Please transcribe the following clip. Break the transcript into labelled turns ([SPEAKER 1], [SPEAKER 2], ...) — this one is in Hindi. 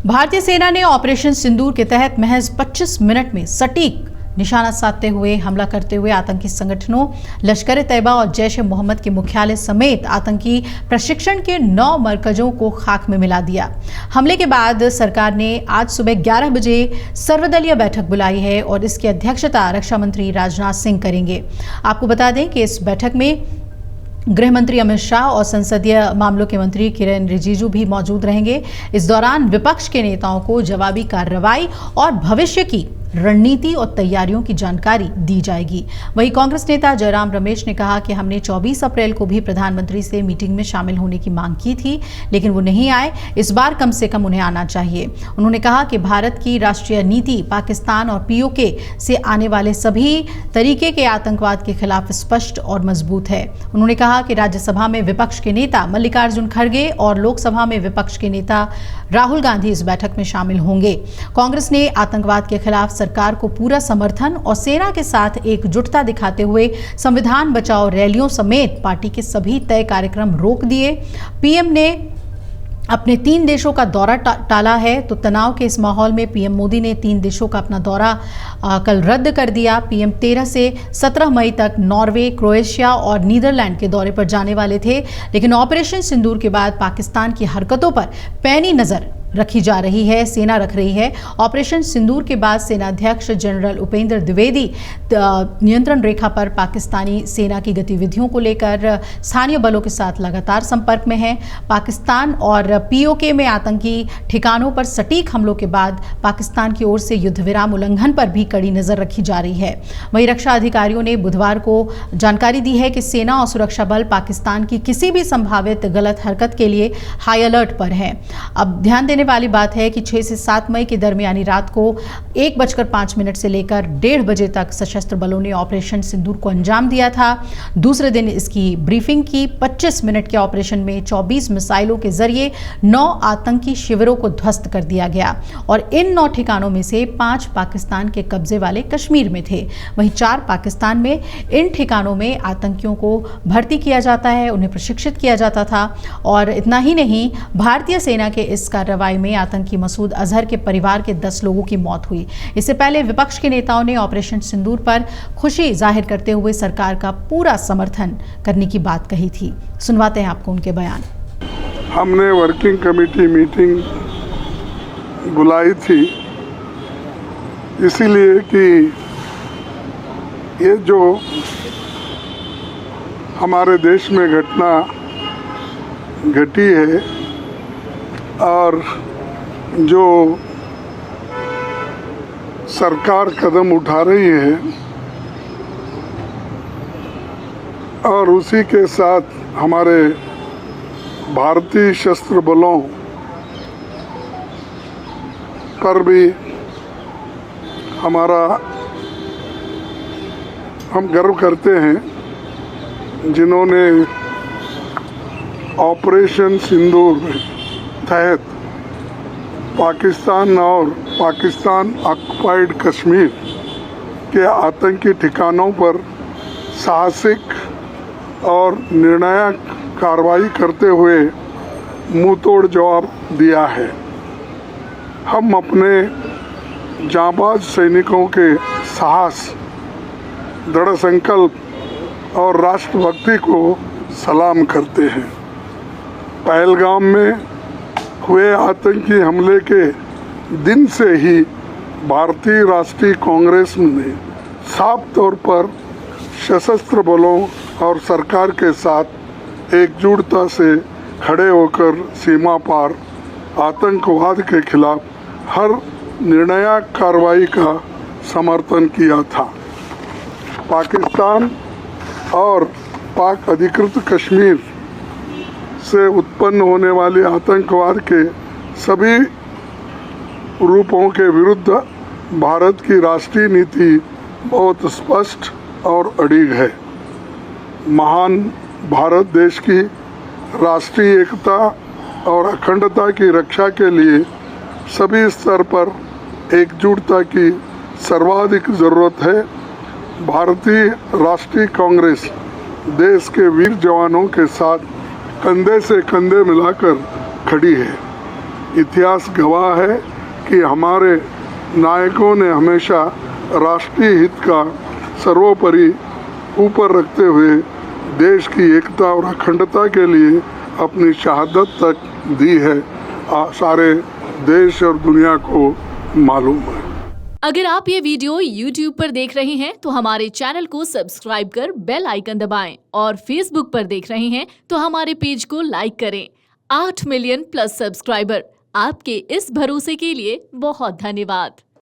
[SPEAKER 1] भारतीय सेना ने ऑपरेशन सिंदूर के तहत महज 25 मिनट में सटीक निशाना साधते हुए हमला करते हुए आतंकी संगठनों लश्कर ए तैयबा और जैश ए मोहम्मद के मुख्यालय समेत आतंकी प्रशिक्षण के 9 मरकजों को खाक में मिला दिया। हमले के बाद सरकार ने आज सुबह 11 बजे सर्वदलीय बैठक बुलाई है और इसकी अध्यक्षता रक्षा मंत्री राजनाथ सिंह करेंगे। आपको बता दें कि इस बैठक में गृह मंत्री अमित शाह और संसदीय मामलों के मंत्री किरेन रिजिजू भी मौजूद रहेंगे। इस दौरान विपक्ष के नेताओं को जवाबी कार्रवाई और भविष्य की रणनीति और तैयारियों की जानकारी दी जाएगी। वहीं कांग्रेस नेता जयराम रमेश ने कहा कि हमने 24 अप्रैल को भी प्रधानमंत्री से मीटिंग में शामिल होने की मांग की थी, लेकिन वो नहीं आए। इस बार कम से कम उन्हें आना चाहिए। उन्होंने कहा कि भारत की राष्ट्रीय नीति पाकिस्तान और पीओके से आने वाले सभी तरीके के आतंकवाद के खिलाफ स्पष्ट और मजबूत है। उन्होंने कहा कि राज्यसभा में विपक्ष के नेता मल्लिकार्जुन खड़गे और लोकसभा में विपक्ष के नेता राहुल गांधी इस बैठक में शामिल होंगे। कांग्रेस ने आतंकवाद के खिलाफ सरकार को पूरा समर्थन और सेना के साथ एकजुटता दिखाते हुए संविधान बचाओ रैलियों समेत पार्टी के सभी तय कार्यक्रम रोक दिए। पीएम ने अपने 3 देशों का दौरा टाला है, तो तनाव के इस माहौल में पीएम मोदी ने 3 देशों का अपना दौरा कल रद्द कर दिया। पीएम 13 से 17 मई तक नॉर्वे, क्रोएशिया और नीदरलैंड के दौरे पर जाने वाले थे, लेकिन ऑपरेशन सिंदूर के बाद पाकिस्तान की हरकतों पर पैनी नजर रखी जा रही है, सेना रख रही है। ऑपरेशन सिंदूर के बाद सेनाध्यक्ष जनरल उपेंद्र द्विवेदी नियंत्रण रेखा पर पाकिस्तानी सेना की गतिविधियों को लेकर स्थानीय बलों के साथ लगातार संपर्क में हैं। पाकिस्तान और पीओके में आतंकी ठिकानों पर सटीक हमलों के बाद पाकिस्तान की ओर से युद्ध विराम उल्लंघन पर भी कड़ी नजर रखी जा रही है। वहीं रक्षा अधिकारियों ने बुधवार को जानकारी दी है कि सेना और सुरक्षा बल पाकिस्तान की किसी भी संभावित गलत हरकत के लिए हाई अलर्ट पर है। अब ध्यान देने वाली बात है कि 6 से 7 मई के दरमियानी रात को 1:05 से लेकर 1:30 बजे तक सशस्त्र बलों ने ऑपरेशन सिंदूर को अंजाम दिया था। दूसरे दिन इसकी ब्रीफिंग की। 25 मिनट के ऑपरेशन में 24 मिसाइलों के जरिए 9 आतंकी शिविरों को ध्वस्त कर दिया गया और इन 9 ठिकानों में से 5 पाकिस्तान के कब्जे वाले कश्मीर में थे, वहीं 4 पाकिस्तान में। इन ठिकानों में आतंकियों को भर्ती किया जाता है, उन्हें प्रशिक्षित किया जाता था। और इतना ही नहीं, भारतीय सेना के इस कार्रवाई में आतंकी मसूद अजहर के परिवार के 10 लोगों की मौत हुई। इससे पहले विपक्ष के नेताओं ने ऑपरेशन सिंदूर पर खुशी जाहिर करते हुए सरकार का पूरा समर्थन करने की बात कही थी। सुनवाते हैं आपको उनके बयान।
[SPEAKER 2] हमने वर्किंग कमेटी मीटिंग बुलाई थी इसीलिए कि ये जो हमारे देश में घटना घटी है और जो सरकार कदम उठा रही है और उसी के साथ हमारे भारतीय सशस्त्र बलों पर भी हम गर्व करते हैं, जिन्होंने ऑपरेशन सिंदूर तहत पाकिस्तान और पाकिस्तान ऑक्युपाइड कश्मीर के आतंकी ठिकानों पर साहसिक और निर्णायक कार्रवाई करते हुए मुंहतोड़ जवाब दिया है। हम अपने जांबाज सैनिकों के साहस, दृढ़ संकल्प और राष्ट्रभक्ति को सलाम करते हैं। पहलगाम में हुए आतंकी हमले के दिन से ही भारतीय राष्ट्रीय कांग्रेस ने साफ तौर पर सशस्त्र बलों और सरकार के साथ एकजुटता से खड़े होकर सीमा पार आतंकवाद के खिलाफ हर निर्णायक कार्रवाई का समर्थन किया था। पाकिस्तान और पाक अधिकृत कश्मीर से उत्पन्न होने वाले आतंकवाद के सभी रूपों के विरुद्ध भारत की राष्ट्रीय नीति बहुत स्पष्ट और अडिग है। महान भारत देश की राष्ट्रीय एकता और अखंडता की रक्षा के लिए सभी स्तर पर एकजुटता की सर्वाधिक ज़रूरत है। भारतीय राष्ट्रीय कांग्रेस देश के वीर जवानों के साथ कंधे से कंधे मिलाकर खड़ी है। इतिहास गवाह है कि हमारे नायकों ने हमेशा राष्ट्रीय हित का सर्वोपरि ऊपर रखते हुए देश की एकता और अखंडता के लिए अपनी शहादत तक दी है। सारे देश और दुनिया को मालूम है।
[SPEAKER 3] अगर आप ये वीडियो YouTube पर देख रहे हैं तो हमारे चैनल को सब्सक्राइब कर बेल आइकन दबाएं और Facebook पर देख रहे हैं तो हमारे पेज को लाइक करें। 8 मिलियन प्लस सब्सक्राइबर, आपके इस भरोसे के लिए बहुत धन्यवाद।